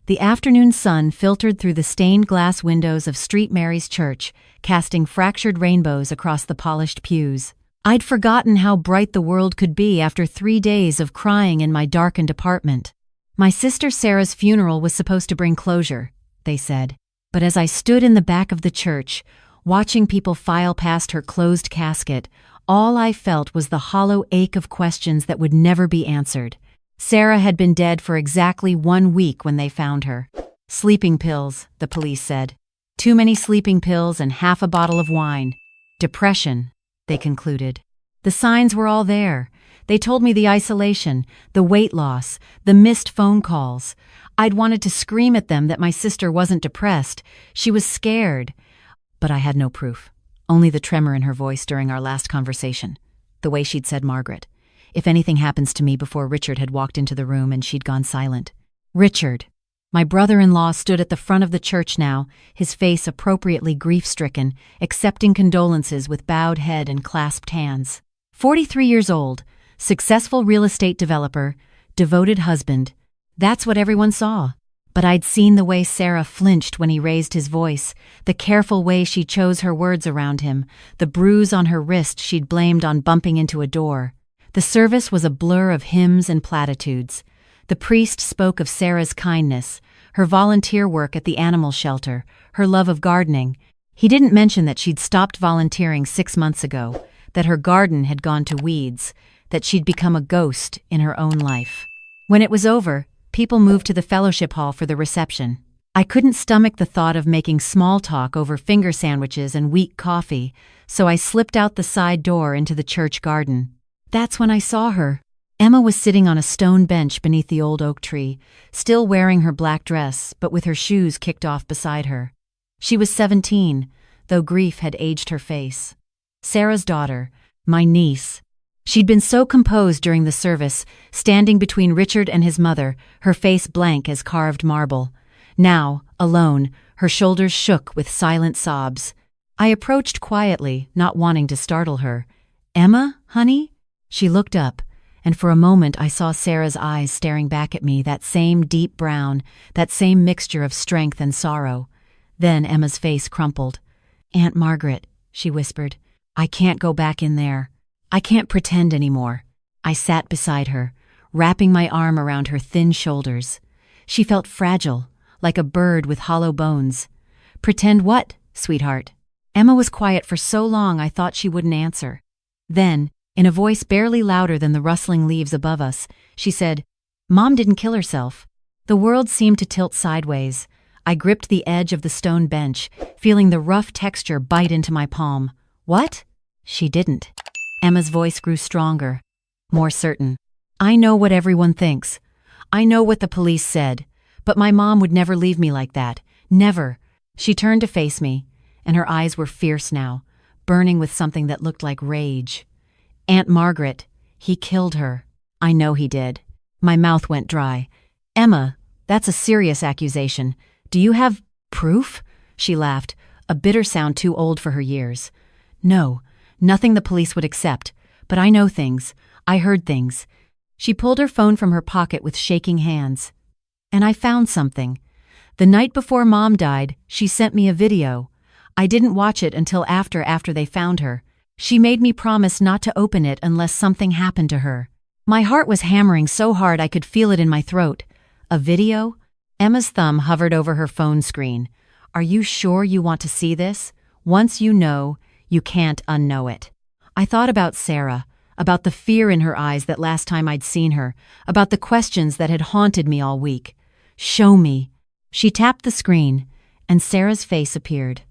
The afternoon sun filtered through the stained glass windows of St. Mary's Church, casting fractured rainbows across the polished pews. I'd forgotten how bright the world could be after 3 days of crying in my darkened apartment. My sister Sarah's funeral was supposed to bring closure, they said. But as I stood in the back of the church, watching people file past her closed casket, all I felt was the hollow ache of questions that would never be answered. Sarah had been dead for exactly 1 week when they found her. Sleeping pills, the police said. Too many sleeping pills and half a bottle of wine. Depression, they concluded. The signs were all there. They told me the isolation, the weight loss, the missed phone calls. I'd wanted to scream at them that my sister wasn't depressed. She was scared. But I had no proof. Only the tremor in her voice during our last conversation. The way she'd said Margaret. If anything happens to me before Richard had walked into the room and she'd gone silent. Richard. My brother-in-law stood at the front of the church now, his face appropriately grief-stricken, accepting condolences with bowed head and clasped hands. 43 years old, successful real estate developer, devoted husband. That's what everyone saw. But I'd seen the way Sarah flinched when he raised his voice, the careful way she chose her words around him, the bruise on her wrist she'd blamed on bumping into a door. The service was a blur of hymns and platitudes. The priest spoke of Sarah's kindness, her volunteer work at the animal shelter, her love of gardening. He didn't mention that she'd stopped volunteering 6 months ago, that her garden had gone to weeds, that she'd become a ghost in her own life. When it was over, people moved to the fellowship hall for the reception. I couldn't stomach the thought of making small talk over finger sandwiches and weak coffee, so I slipped out the side door into the church garden. That's when I saw her. Emma was sitting on a stone bench beneath the old oak tree, still wearing her black dress, but with her shoes kicked off beside her. She was 17, though grief had aged her face. Sarah's daughter, my niece. She'd been so composed during the service, standing between Richard and his mother, her face blank as carved marble. Now, alone, her shoulders shook with silent sobs. I approached quietly, not wanting to startle her. "Emma, honey?" She looked up, and for a moment I saw Sarah's eyes staring back at me, that same deep brown, that same mixture of strength and sorrow. Then Emma's face crumpled. "Aunt Margaret," she whispered, "I can't go back in there. I can't pretend anymore." I sat beside her, wrapping my arm around her thin shoulders. She felt fragile, like a bird with hollow bones. "Pretend what, sweetheart?" Emma was quiet for so long I thought she wouldn't answer. Then, in a voice barely louder than the rustling leaves above us, she said, "Mom didn't kill herself." The world seemed to tilt sideways. I gripped the edge of the stone bench, feeling the rough texture bite into my palm. "What?" "She didn't." Emma's voice grew stronger, more certain. "I know what everyone thinks. I know what the police said. But my mom would never leave me like that. Never." She turned to face me, and her eyes were fierce now, burning with something that looked like rage. "Aunt Margaret, he killed her." "I know he did." My mouth went dry. "Emma, that's a serious accusation. Do you have proof?" She laughed, a bitter sound too old for her years. "No, nothing the police would accept. But I know things. I heard things." She pulled her phone from her pocket with shaking hands. "And I found something. The night before Mom died, she sent me a video. I didn't watch it until after they found her. She made me promise not to open it unless something happened to her." My heart was hammering so hard I could feel it in my throat. "A video?" Emma's thumb hovered over her phone screen. "Are you sure you want to see this? Once you know, you can't unknow it." I thought about Sarah, about the fear in her eyes that last time I'd seen her, about the questions that had haunted me all week. "Show me." She tapped the screen, and Sarah's face appeared.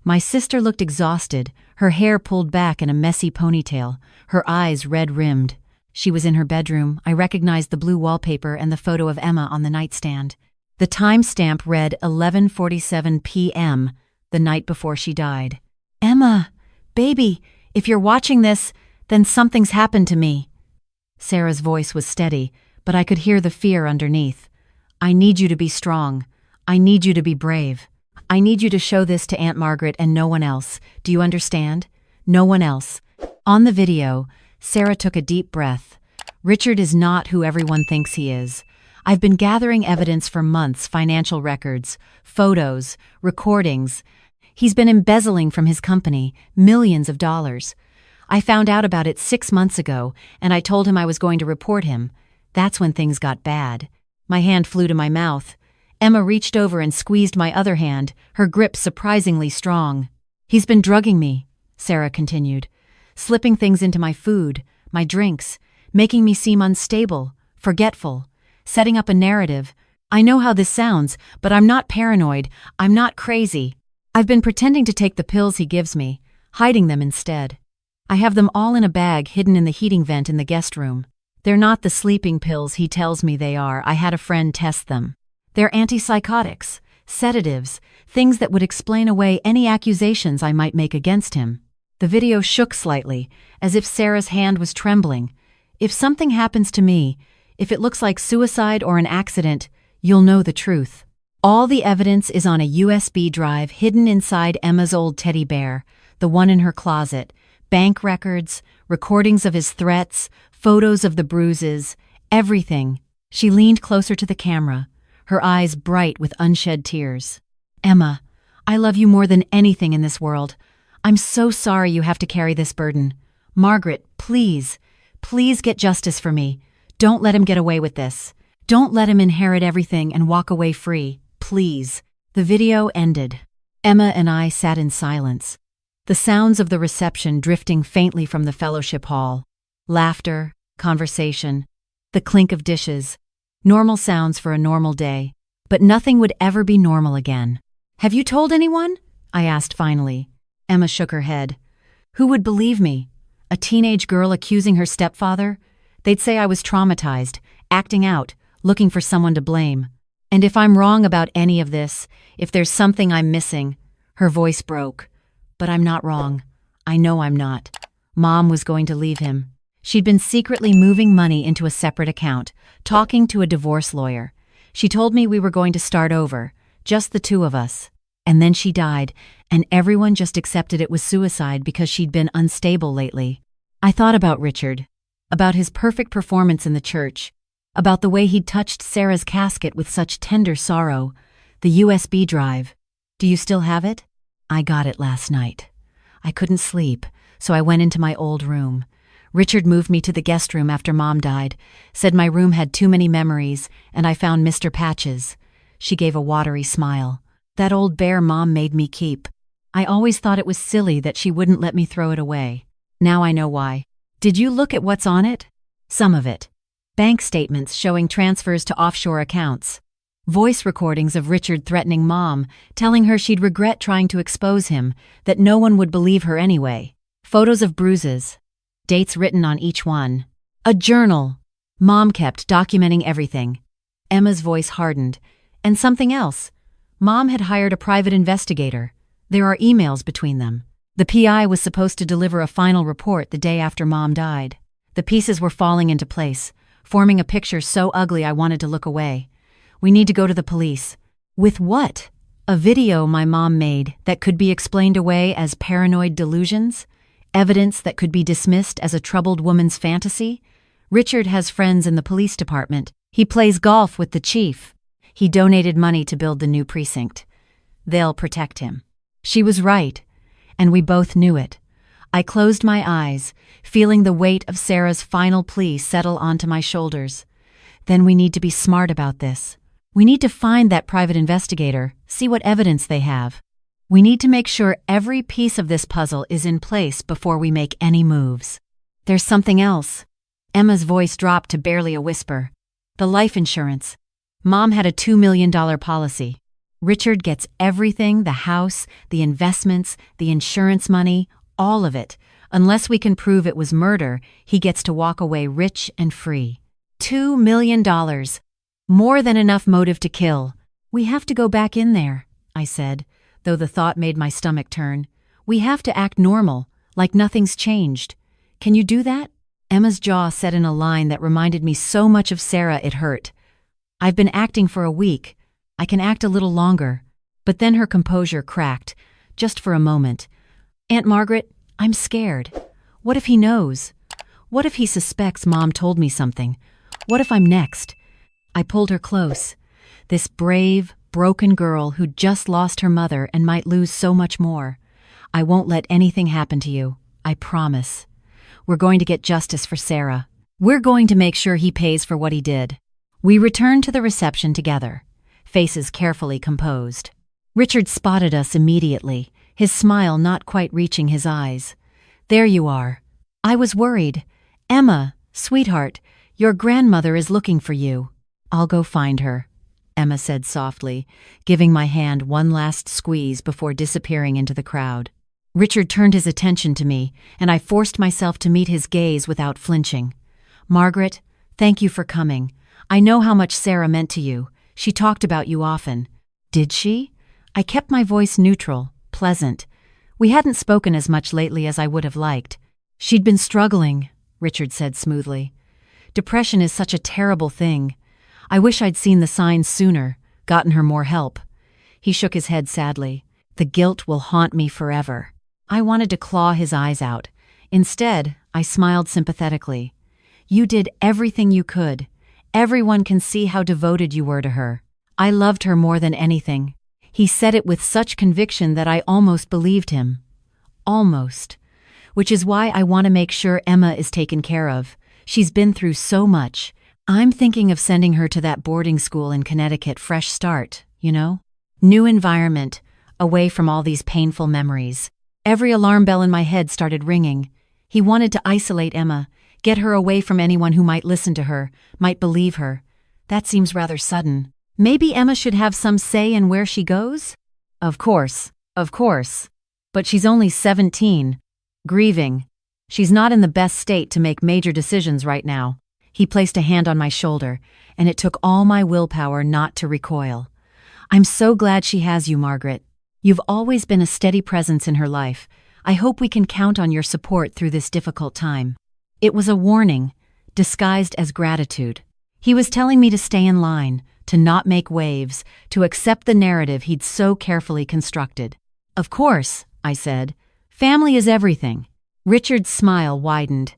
My sister looked exhausted, her hair pulled back in a messy ponytail, her eyes red-rimmed. She was in her bedroom. I recognized the blue wallpaper and the photo of Emma on the nightstand. The timestamp read 11:47 p.m., the night before she died. "Emma, baby, if you're watching this, then something's happened to me." Sarah's voice was steady, but I could hear the fear underneath. "I need you to be strong. I need you to be brave. I need you to show this to Aunt Margaret and no one else. Do you understand? No one else." On the video, Sarah took a deep breath. "Richard is not who everyone thinks he is. I've been gathering evidence for months, financial records, photos, recordings. He's been embezzling from his company millions of dollars. I found out about it 6 months ago, and I told him I was going to report him. That's when things got bad. My hand flew to my mouth. Emma reached over and squeezed my other hand, her grip surprisingly strong. He's been drugging me, Sarah continued, slipping things into my food, my drinks, making me seem unstable, forgetful, setting up a narrative. I know how this sounds, but I'm not paranoid, I'm not crazy. I've been pretending to take the pills he gives me, hiding them instead. I have them all in a bag hidden in the heating vent in the guest room. They're not the sleeping pills he tells me they are. I had a friend test them. They're antipsychotics, sedatives, things that would explain away any accusations I might make against him. The video shook slightly, as if Sarah's hand was trembling. If something happens to me, if it looks like suicide or an accident, you'll know the truth. All the evidence is on a USB drive hidden inside Emma's old teddy bear, the one in her closet. Bank records, recordings of his threats, photos of the bruises, everything. She leaned closer to the camera, her eyes bright with unshed tears. Emma, I love you more than anything in this world. I'm so sorry you have to carry this burden. Margaret, please get justice for me. Don't let him get away with this. Don't let him inherit everything and walk away free. Please. The video ended. Emma and I sat in silence, the sounds of the reception drifting faintly from the fellowship hall. Laughter, conversation, the clink of dishes. Normal sounds for a normal day, but nothing would ever be normal again. Have you told anyone? I asked finally. Emma shook her head. Who would believe me? A teenage girl accusing her stepfather? They'd say I was traumatized, acting out, looking for someone to blame. And if I'm wrong about any of this, if there's something I'm missing, her voice broke. But I'm not wrong. I know I'm not. Mom was going to leave him. She'd been secretly moving money into a separate account, talking to a divorce lawyer. She told me we were going to start over, just the two of us. And then she died, and everyone just accepted it was suicide because she'd been unstable lately. I thought about Richard, about his perfect performance in the church, about the way he'd touched Sarah's casket with such tender sorrow, the USB drive. Do you still have it? I got it last night. I couldn't sleep, so I went into my old room. Richard moved me to the guest room after Mom died, said my room had too many memories, and I found Mr. Patches. She gave a watery smile. That old bear Mom made me keep. I always thought it was silly that she wouldn't let me throw it away. Now I know why. Did you look at what's on it? Some of it. Bank statements showing transfers to offshore accounts. Voice recordings of Richard threatening Mom, telling her she'd regret trying to expose him, that no one would believe her anyway. Photos of bruises. Dates written on each one. A journal. Mom kept documenting everything. Emma's voice hardened. And something else. Mom had hired a private investigator. There are emails between them. The PI was supposed to deliver a final report the day after Mom died. The pieces were falling into place, forming a picture so ugly I wanted to look away. We need to go to the police. With what? A video my mom made that could be explained away as paranoid delusions? Evidence that could be dismissed as a troubled woman's fantasy? Richard has friends in the police department. He plays golf with the chief. He donated money to build the new precinct. They'll protect him. She was right, and we both knew it. I closed my eyes, feeling the weight of Sarah's final plea settle onto my shoulders. Then we need to be smart about this. We need to find that private investigator, see what evidence they have. We need to make sure every piece of this puzzle is in place before we make any moves. There's something else. Emma's voice dropped to barely a whisper. The life insurance. Mom had a $2 million policy. Richard gets everything, the house, the investments, the insurance money, all of it. Unless we can prove it was murder, he gets to walk away rich and free. $2 million. More than enough motive to kill. We have to go back in there, I said, though the thought made my stomach turn. We have to act normal, like nothing's changed. Can you do that? Emma's jaw set in a line that reminded me so much of Sarah it hurt. I've been acting for a week. I can act a little longer. But then her composure cracked, just for a moment. Aunt Margaret, I'm scared. What if he knows? What if he suspects Mom told me something? What if I'm next? I pulled her close. This brave, broken girl who'd just lost her mother and might lose so much more. I won't let anything happen to you. I promise. We're going to get justice for Sarah. We're going to make sure he pays for what he did. We returned to the reception together, faces carefully composed. Richard spotted us immediately, his smile not quite reaching his eyes. There you are. I was worried. Emma, sweetheart, your grandmother is looking for you. I'll go find her, Emma said softly, giving my hand one last squeeze before disappearing into the crowd. Richard turned his attention to me, and I forced myself to meet his gaze without flinching. Margaret, thank you for coming. I know how much Sarah meant to you. She talked about you often. Did she? I kept my voice neutral, pleasant. We hadn't spoken as much lately as I would have liked. She'd been struggling, Richard said smoothly. Depression is such a terrible thing. I wish I'd seen the signs sooner, gotten her more help. He shook his head sadly. The guilt will haunt me forever. I wanted to claw his eyes out. Instead, I smiled sympathetically. You did everything you could. Everyone can see how devoted you were to her. I loved her more than anything. He said it with such conviction that I almost believed him. Almost. Which is why I want to make sure Emma is taken care of. She's been through so much. I'm thinking of sending her to that boarding school in Connecticut, fresh start, you know? New environment, away from all these painful memories. Every alarm bell in my head started ringing. He wanted to isolate Emma, get her away from anyone who might listen to her, might believe her. That seems rather sudden. Maybe Emma should have some say in where she goes? Of course. But she's only 17. Grieving. She's not in the best state to make major decisions right now. He placed a hand on my shoulder, and it took all my willpower not to recoil. I'm so glad she has you, Margaret. You've always been a steady presence in her life. I hope we can count on your support through this difficult time. It was a warning, disguised as gratitude. He was telling me to stay in line, to not make waves, to accept the narrative he'd so carefully constructed. Of course, I said. Family is everything. Richard's smile widened.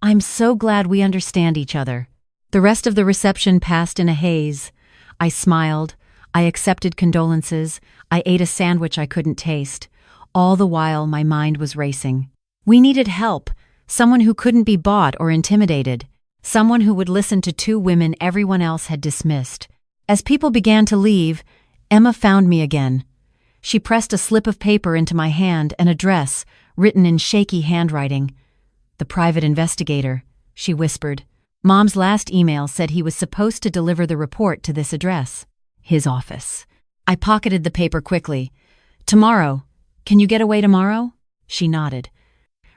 I'm so glad we understand each other. The rest of the reception passed in a haze. I smiled. I accepted condolences. I ate a sandwich I couldn't taste. All the while, my mind was racing. We needed help. Someone who couldn't be bought or intimidated. Someone who would listen to two women everyone else had dismissed. As people began to leave, Emma found me again. She pressed a slip of paper into my hand, an address, written in shaky handwriting. The private investigator, she whispered. Mom's last email said he was supposed to deliver the report to this address. His office. I pocketed the paper quickly. Tomorrow. Can you get away tomorrow? She nodded.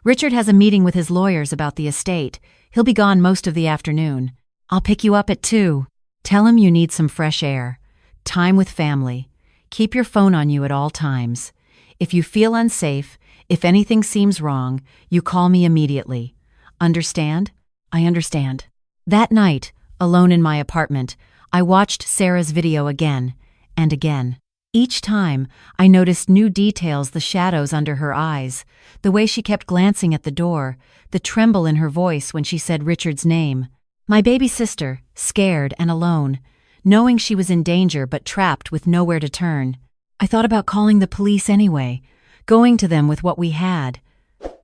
Richard has a meeting with his lawyers about the estate. He'll be gone most of the afternoon. I'll pick you up at 2. Tell him you need some fresh air. Time with family. Keep your phone on you at all times. If you feel unsafe, if anything seems wrong, you call me immediately. Understand? I understand. That night, alone in my apartment, I watched Sarah's video again and again. Each time, I noticed new details, the shadows under her eyes, the way she kept glancing at the door, the tremble in her voice when she said Richard's name. My baby sister, scared and alone, knowing she was in danger but trapped with nowhere to turn. I thought about calling the police anyway, going to them with what we had.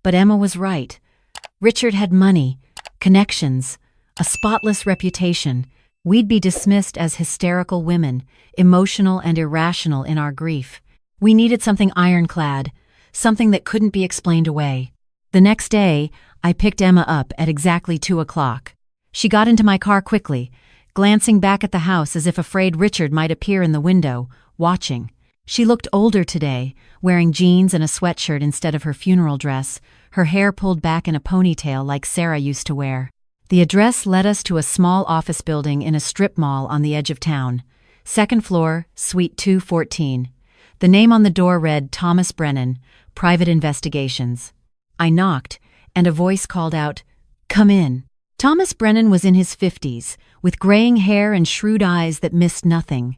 But Emma was right. Richard had money, connections, a spotless reputation. We'd be dismissed as hysterical women, emotional and irrational in our grief. We needed something ironclad, something that couldn't be explained away. The next day, I picked Emma up at exactly 2 o'clock. She got into my car quickly, glancing back at the house as if afraid Richard might appear in the window, watching. She looked older today, wearing jeans and a sweatshirt instead of her funeral dress, her hair pulled back in a ponytail like Sarah used to wear. The address led us to a small office building in a strip mall on the edge of town. 2nd floor, Suite 214. The name on the door read Thomas Brennan, Private Investigations. I knocked, and a voice called out, "Come in." Thomas Brennan was in his 50s, with graying hair and shrewd eyes that missed nothing.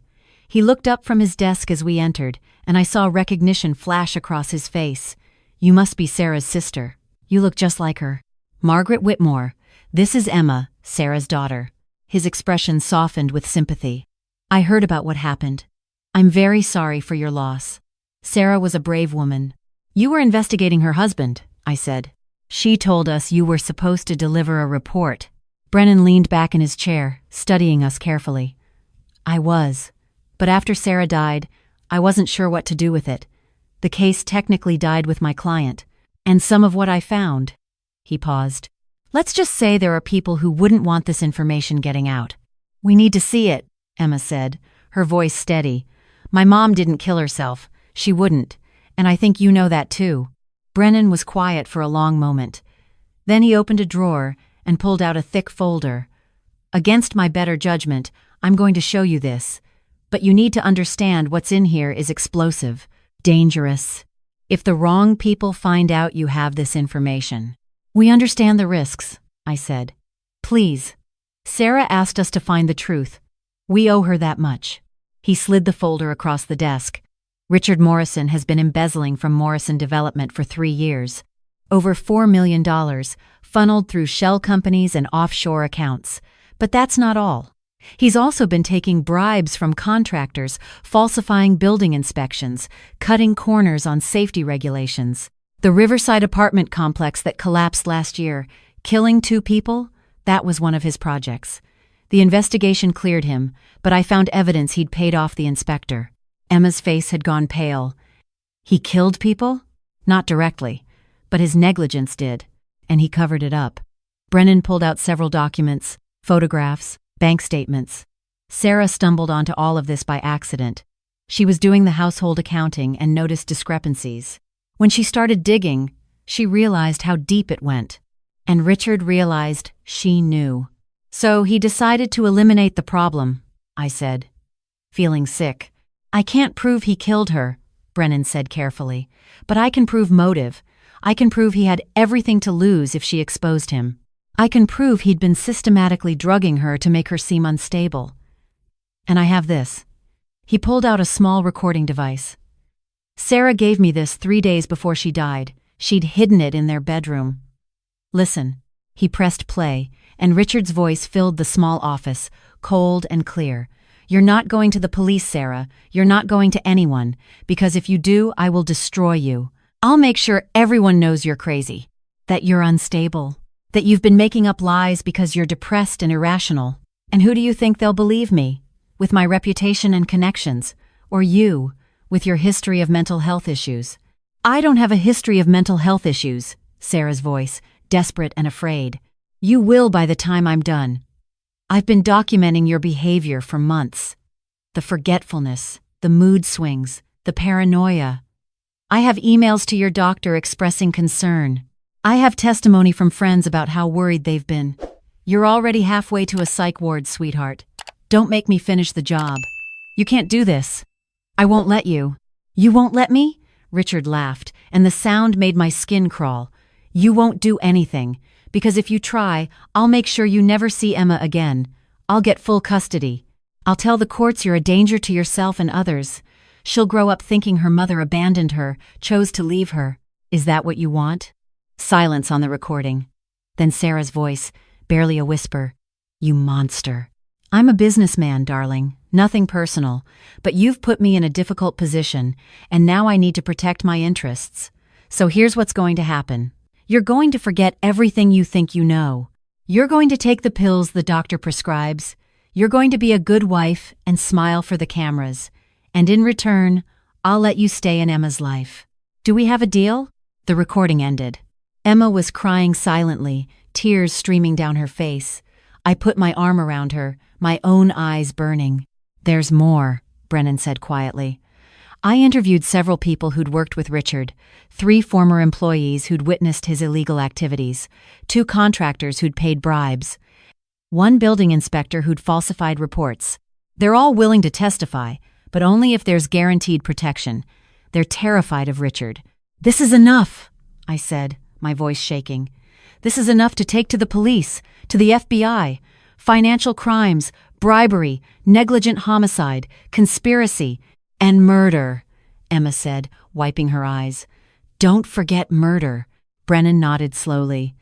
He looked up from his desk as we entered, and I saw recognition flash across his face. "You must be Sarah's sister. You look just like her." "Margaret Whitmore. This is Emma, Sarah's daughter." His expression softened with sympathy. I heard about what happened. I'm very sorry for your loss. Sarah was a brave woman. You were investigating her husband, I said. She told us you were supposed to deliver a report. Brennan leaned back in his chair, studying us carefully. I was. But after Sarah died, I wasn't sure what to do with it. The case technically died with my client. And some of what I found. He paused. Let's just say there are people who wouldn't want this information getting out. We need to see it, Emma said, her voice steady. My mom didn't kill herself. She wouldn't. And I think you know that too. Brennan was quiet for a long moment. Then he opened a drawer and pulled out a thick folder. Against my better judgment, I'm going to show you this. But you need to understand what's in here is explosive, dangerous. If the wrong people find out you have this information. We understand the risks, I said. Please. Sarah asked us to find the truth. We owe her that much. He slid the folder across the desk. Richard Morrison has been embezzling from Morrison Development for 3 years. Over $4 million, funneled through shell companies and offshore accounts. But that's not all. He's also been taking bribes from contractors, falsifying building inspections, cutting corners on safety regulations. The Riverside apartment complex that collapsed last year, killing 2 people, that was one of his projects. The investigation cleared him, but I found evidence he'd paid off the inspector. Emma's face had gone pale. He killed people? Not directly, but his negligence did, and he covered it up. Brennan pulled out several documents, photographs, bank statements. Sarah stumbled onto all of this by accident. She was doing the household accounting and noticed discrepancies. When she started digging, she realized how deep it went. And Richard realized she knew. So he decided to eliminate the problem, I said. Feeling sick. I can't prove he killed her, Brennan said carefully. But I can prove motive. I can prove he had everything to lose if she exposed him. I can prove he'd been systematically drugging her to make her seem unstable. And I have this. He pulled out a small recording device. Sarah gave me this 3 days before she died. She'd hidden it in their bedroom. Listen. He pressed play, and Richard's voice filled the small office, cold and clear. You're not going to the police, Sarah. You're not going to anyone, because if you do, I will destroy you. I'll make sure everyone knows you're crazy, that you're unstable, that you've been making up lies because you're depressed and irrational. And who do you think they'll believe me? With my reputation and connections, or you, with your history of mental health issues? I don't have a history of mental health issues, Sarah's voice, desperate and afraid. You will by the time I'm done. I've been documenting your behavior for months. The forgetfulness, the mood swings, the paranoia. I have emails to your doctor expressing concern. I have testimony from friends about how worried they've been. You're already halfway to a psych ward, sweetheart. Don't make me finish the job. You can't do this. I won't let you. You won't let me? Richard laughed, and the sound made my skin crawl. You won't do anything, because if you try, I'll make sure you never see Emma again. I'll get full custody. I'll tell the courts you're a danger to yourself and others. She'll grow up thinking her mother abandoned her, chose to leave her. Is that what you want? Silence on the recording. Then Sarah's voice, barely a whisper. You monster. I'm a businessman, darling. Nothing personal. But you've put me in a difficult position, and now I need to protect my interests. So here's what's going to happen. You're going to forget everything you think you know. You're going to take the pills the doctor prescribes. You're going to be a good wife and smile for the cameras. And in return, I'll let you stay in Emma's life. Do we have a deal? The recording ended. Emma was crying silently, tears streaming down her face. I put my arm around her, my own eyes burning. There's more, Brennan said quietly. I interviewed several people who'd worked with Richard, 3 former employees who'd witnessed his illegal activities, 2 contractors who'd paid bribes, 1 building inspector who'd falsified reports. They're all willing to testify, but only if there's guaranteed protection. They're terrified of Richard. This is enough, I said, my voice shaking. This is enough to take to the police, to the FBI. Financial crimes, bribery, negligent homicide, conspiracy, and murder, Emma said, wiping her eyes. Don't forget murder. Brennan nodded slowly.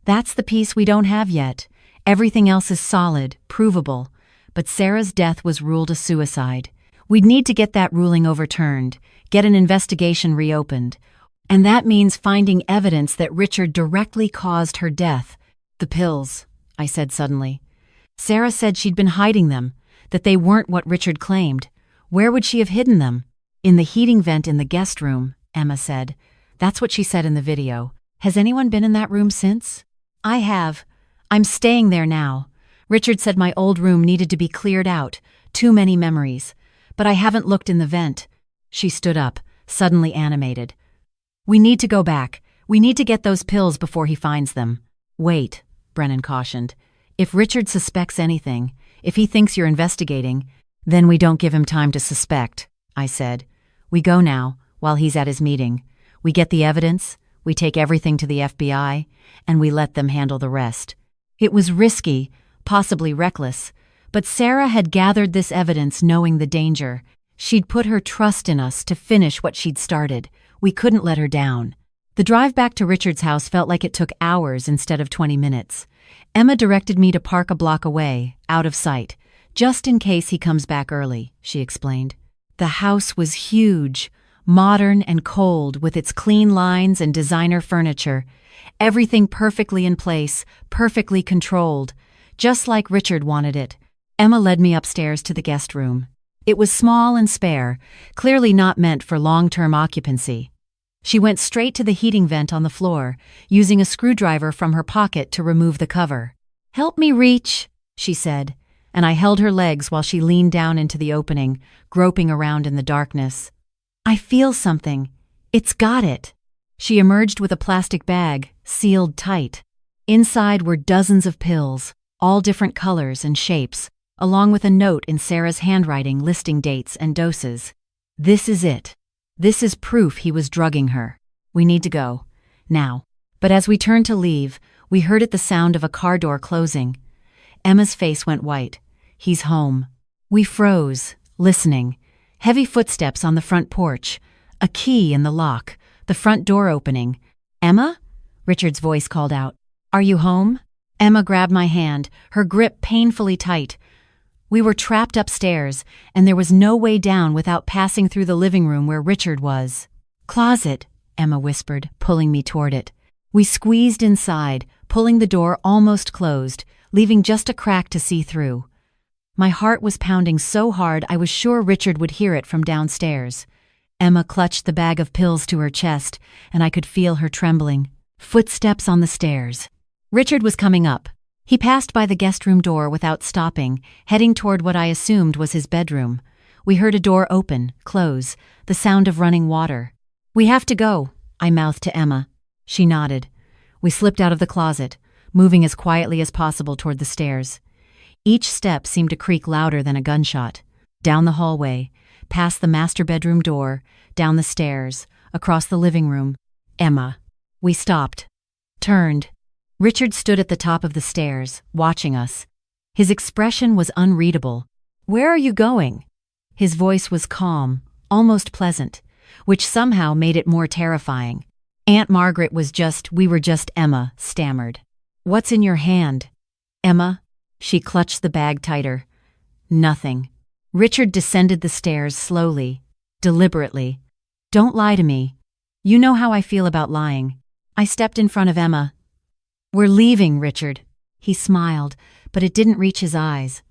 That's the piece we don't have yet. Everything else is solid, provable, but Sarah's death was ruled a suicide. We'd need to get that ruling overturned, get an investigation reopened, and that means finding evidence that Richard directly caused her death. The pills, I said suddenly. Sarah said she'd been hiding them, that they weren't what Richard claimed. Where would she have hidden them? In the heating vent in the guest room, Emma said. That's what she said in the video. Has anyone been in that room since? I have. I'm staying there now. Richard said my old room needed to be cleared out. Too many memories. But I haven't looked in the vent. She stood up, suddenly animated. We need to go back. We need to get those pills before he finds them. Wait, Brennan cautioned. If Richard suspects anything, if he thinks you're investigating, then we don't give him time to suspect, I said. We go now, while he's at his meeting. We get the evidence, we take everything to the FBI, and we let them handle the rest. It was risky, possibly reckless, but Sarah had gathered this evidence knowing the danger. She'd put her trust in us to finish what she'd started. We couldn't let her down. The drive back to Richard's house felt like it took hours instead of 20 minutes. Emma directed me to park a block away, out of sight, just in case he comes back early, she explained. The house was huge, modern and cold, with its clean lines and designer furniture. Everything perfectly in place, perfectly controlled, just like Richard wanted it. Emma led me upstairs to the guest room. It was small and spare, clearly not meant for long-term occupancy. She went straight to the heating vent on the floor, using a screwdriver from her pocket to remove the cover. "Help me reach," she said, and I held her legs while she leaned down into the opening, groping around in the darkness. "I feel something. It's got it." She emerged with a plastic bag, sealed tight. Inside were dozens of pills, all different colors and shapes, along with a note in Sarah's handwriting listing dates and doses. "This is it. This is proof he was drugging her. We need to go. Now." But as we turned to leave, we heard the sound of a car door closing. Emma's face went white. He's home. We froze, listening. Heavy footsteps on the front porch. A key in the lock. The front door opening. "Emma?" Richard's voice called out. "Are you home?" Emma grabbed my hand, her grip painfully tight. We were trapped upstairs, and there was no way down without passing through the living room where Richard was. "Closet," Emma whispered, pulling me toward it. We squeezed inside, pulling the door almost closed, leaving just a crack to see through. My heart was pounding so hard I was sure Richard would hear it from downstairs. Emma clutched the bag of pills to her chest, and I could feel her trembling. Footsteps on the stairs. Richard was coming up. He passed by the guest room door without stopping, heading toward what I assumed was his bedroom. We heard a door open, close, the sound of running water. "We have to go," I mouthed to Emma. She nodded. We slipped out of the closet, moving as quietly as possible toward the stairs. Each step seemed to creak louder than a gunshot. Down the hallway, past the master bedroom door, down the stairs, across the living room. Emma. We stopped. Turned. Richard stood at the top of the stairs, watching us. His expression was unreadable. "Where are you going?" His voice was calm, almost pleasant, which somehow made it more terrifying. Aunt Margaret we were just Emma, stammered. "What's in your hand?" "Emma." She clutched the bag tighter. "Nothing." Richard descended the stairs slowly, deliberately. "Don't lie to me. You know how I feel about lying." I stepped in front of Emma. "We're leaving, Richard." He smiled, but it didn't reach his eyes.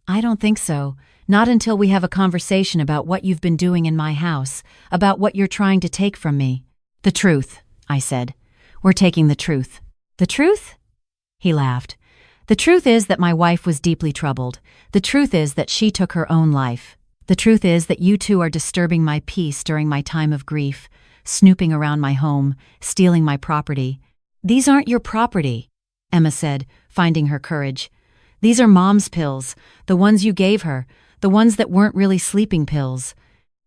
"I don't think so. Not until we have a conversation about what you've been doing in my house, about what you're trying to take from me." "The truth," I said. "We're taking the truth." "The truth?" He laughed. "The truth is that my wife was deeply troubled. The truth is that she took her own life. The truth is that you two are disturbing my peace during my time of grief, snooping around my home, stealing my property." "These aren't your property," Emma said, finding her courage. "These are Mom's pills, the ones you gave her, the ones that weren't really sleeping pills."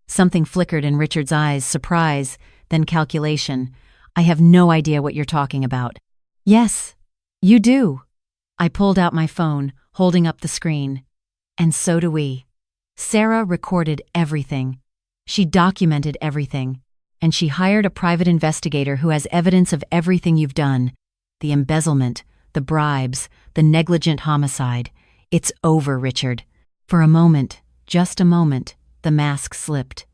Something flickered in Richard's eyes, surprise, then calculation. "I have no idea what you're talking about." "Yes, you do." I pulled out my phone, holding up the screen. "And so do we." Sarah recorded everything. She documented everything. And she hired a private investigator who has evidence of everything you've done. The embezzlement, the bribes, the negligent homicide. It's over, Richard. For a moment, just a moment, the mask slipped.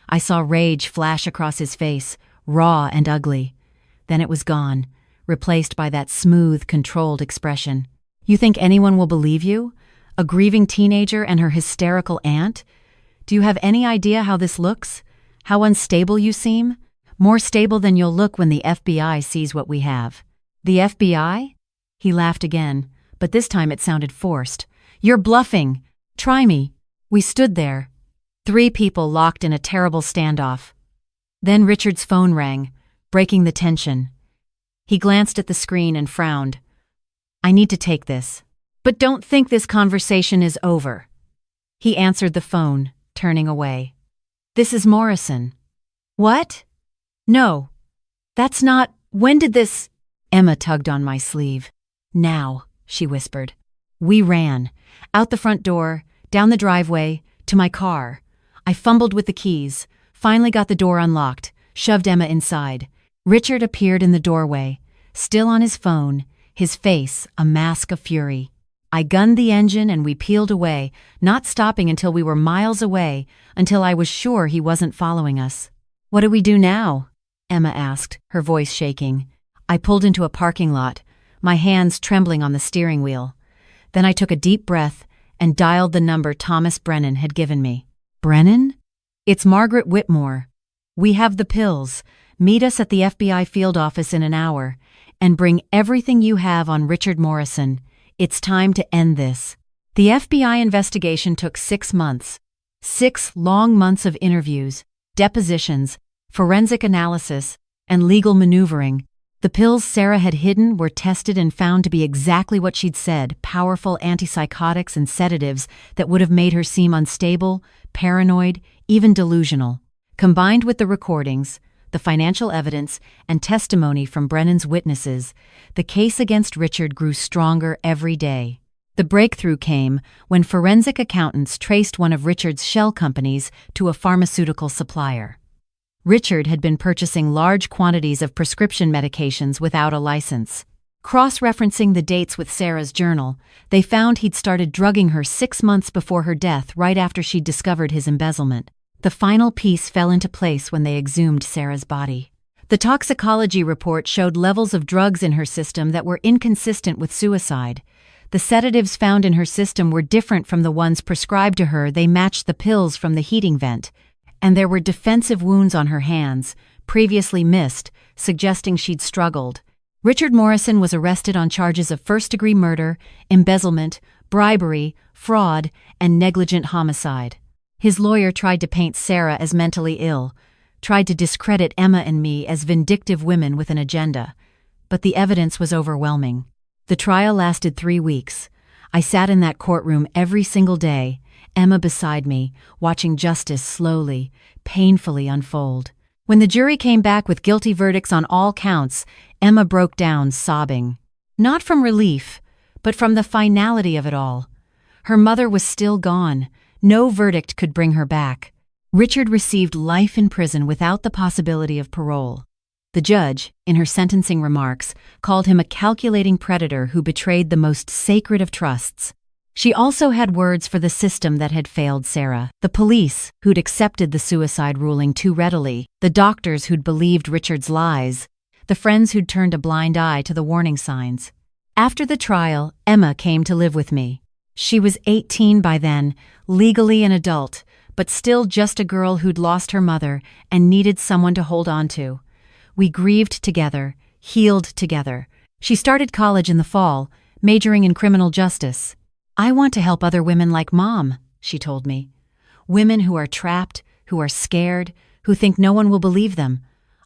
I saw rage flash across his face, raw and ugly. Then it was gone, replaced by that smooth, controlled expression. You think anyone will believe you? A grieving teenager and her hysterical aunt? Do you have any idea how this looks? How unstable you seem? More stable than you'll look when the FBI sees what we have. The FBI? He laughed again, but this time it sounded forced. You're bluffing. Try me. We stood there, 3 people locked in a terrible standoff. Then Richard's phone rang, breaking the tension. He glanced at the screen and frowned. I need to take this. But don't think this conversation is over. He answered the phone, turning away. This is Morrison. What? No. That's not. When did this? Emma tugged on my sleeve. Now, she whispered. We ran. Out the front door, down the driveway, to my car. I fumbled with the keys, finally got the door unlocked, shoved Emma inside. Richard appeared in the doorway, still on his phone, his face a mask of fury. I gunned the engine and we peeled away, not stopping until we were miles away, until I was sure he wasn't following us. What do we do now? Emma asked, her voice shaking. I pulled into a parking lot, my hands trembling on the steering wheel. Then I took a deep breath and dialed the number Thomas Brennan had given me. Brennan? It's Margaret Whitmore. We have the pills. Meet us at the FBI field office in an hour, and bring everything you have on Richard Morrison. It's time to end this. The FBI investigation took 6 months. 6 long months of interviews, depositions, forensic analysis, and legal maneuvering. The pills Sarah had hidden were tested and found to be exactly what she'd said, powerful antipsychotics and sedatives that would have made her seem unstable, paranoid, even delusional. Combined with the recordings, the financial evidence, and testimony from Brennan's witnesses, the case against Richard grew stronger every day. The breakthrough came when forensic accountants traced one of Richard's shell companies to a pharmaceutical supplier. Richard had been purchasing large quantities of prescription medications without a license. Cross-referencing the dates with Sarah's journal, they found he'd started drugging her 6 months before her death, right after she'd discovered his embezzlement. The final piece fell into place when they exhumed Sarah's body. The toxicology report showed levels of drugs in her system that were inconsistent with suicide. The sedatives found in her system were different from the ones prescribed to her. They matched the pills from the heating vent. And there were defensive wounds on her hands, previously missed, suggesting she'd struggled. Richard Morrison was arrested on charges of first-degree murder, embezzlement, bribery, fraud, and negligent homicide. His lawyer tried to paint Sarah as mentally ill, tried to discredit Emma and me as vindictive women with an agenda. But the evidence was overwhelming. The trial lasted 3 weeks. I sat in that courtroom every single day, Emma beside me, watching justice slowly, painfully unfold. When the jury came back with guilty verdicts on all counts, Emma broke down, sobbing. Not from relief, but from the finality of it all. Her mother was still gone. No verdict could bring her back. Richard received life in prison without the possibility of parole. The judge, in her sentencing remarks, called him a calculating predator who betrayed the most sacred of trusts. She also had words for the system that had failed Sarah, the police, who'd accepted the suicide ruling too readily, the doctors who'd believed Richard's lies, the friends who'd turned a blind eye to the warning signs. After the trial, Emma came to live with me. She was 18 by then, legally an adult, but still just a girl who'd lost her mother and needed someone to hold on to. We grieved together, healed together. She started college in the fall, majoring in criminal justice. I want to help other women like Mom, she told me. Women who are trapped, who are scared, who think no one will believe them.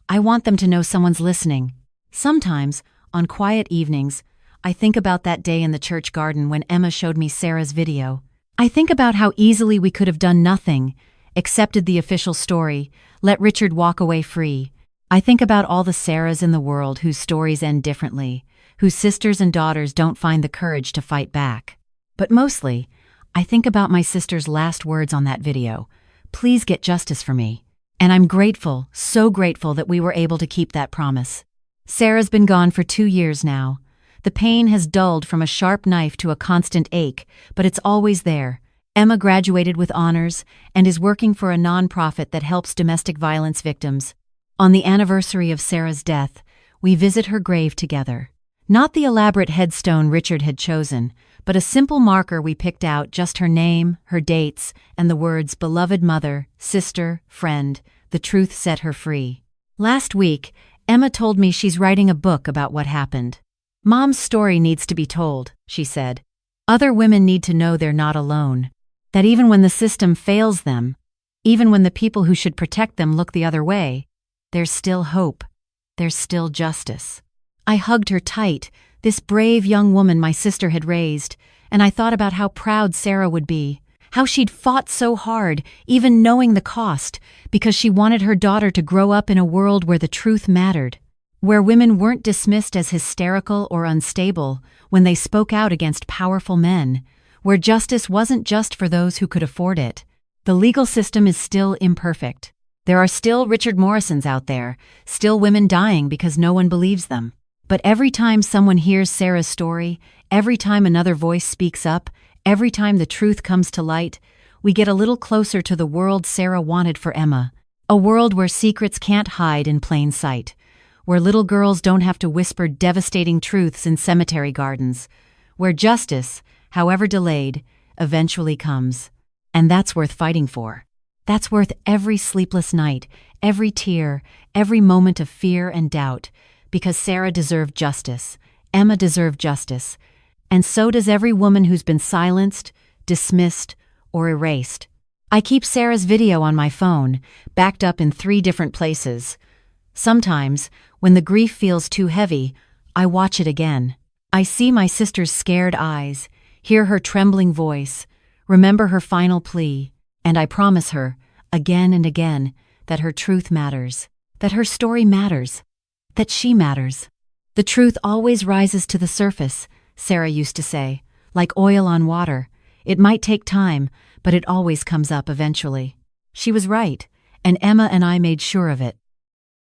I want them to know someone's listening. Sometimes, on quiet evenings, I think about that day in the church garden when Emma showed me Sarah's video. I think about how easily we could have done nothing, accepted the official story, let Richard walk away free. I think about all the Sarahs in the world whose stories end differently, whose sisters and daughters don't find the courage to fight back. But mostly, I think about my sister's last words on that video. Please get justice for me. And I'm grateful, so grateful that we were able to keep that promise. Sarah's been gone for 2 years now. The pain has dulled from a sharp knife to a constant ache, but it's always there. Emma graduated with honors and is working for a nonprofit that helps domestic violence victims. On the anniversary of Sarah's death, we visit her grave together. Not the elaborate headstone Richard had chosen, but a simple marker we picked out, just her name, her dates, and the words beloved mother, sister, friend. The truth set her free. Last week, Emma told me she's writing a book about what happened. Mom's story needs to be told, she said. Other women need to know they're not alone. That even when the system fails them, even when the people who should protect them look the other way, there's still hope. There's still justice. I hugged her tight, this brave young woman my sister had raised, and I thought about how proud Sarah would be, how she'd fought so hard, even knowing the cost, because she wanted her daughter to grow up in a world where the truth mattered, where women weren't dismissed as hysterical or unstable when they spoke out against powerful men, where justice wasn't just for those who could afford it. The legal system is still imperfect. There are still Richard Morrisons out there, still women dying because no one believes them. But every time someone hears Sarah's story, every time another voice speaks up, every time the truth comes to light, we get a little closer to the world Sarah wanted for Emma. A world where secrets can't hide in plain sight, where little girls don't have to whisper devastating truths in cemetery gardens, where justice, however delayed, eventually comes. And that's worth fighting for. That's worth every sleepless night, every tear, every moment of fear and doubt, because Sarah deserved justice, Emma deserved justice, and so does every woman who's been silenced, dismissed, or erased. I keep Sarah's video on my phone, backed up in 3 different places. Sometimes, when the grief feels too heavy, I watch it again. I see my sister's scared eyes, hear her trembling voice, remember her final plea, and I promise her, again and again, that her truth matters, that her story matters, that she matters. The truth always rises to the surface, Sarah used to say, like oil on water. It might take time, but it always comes up eventually. She was right, and Emma and I made sure of it.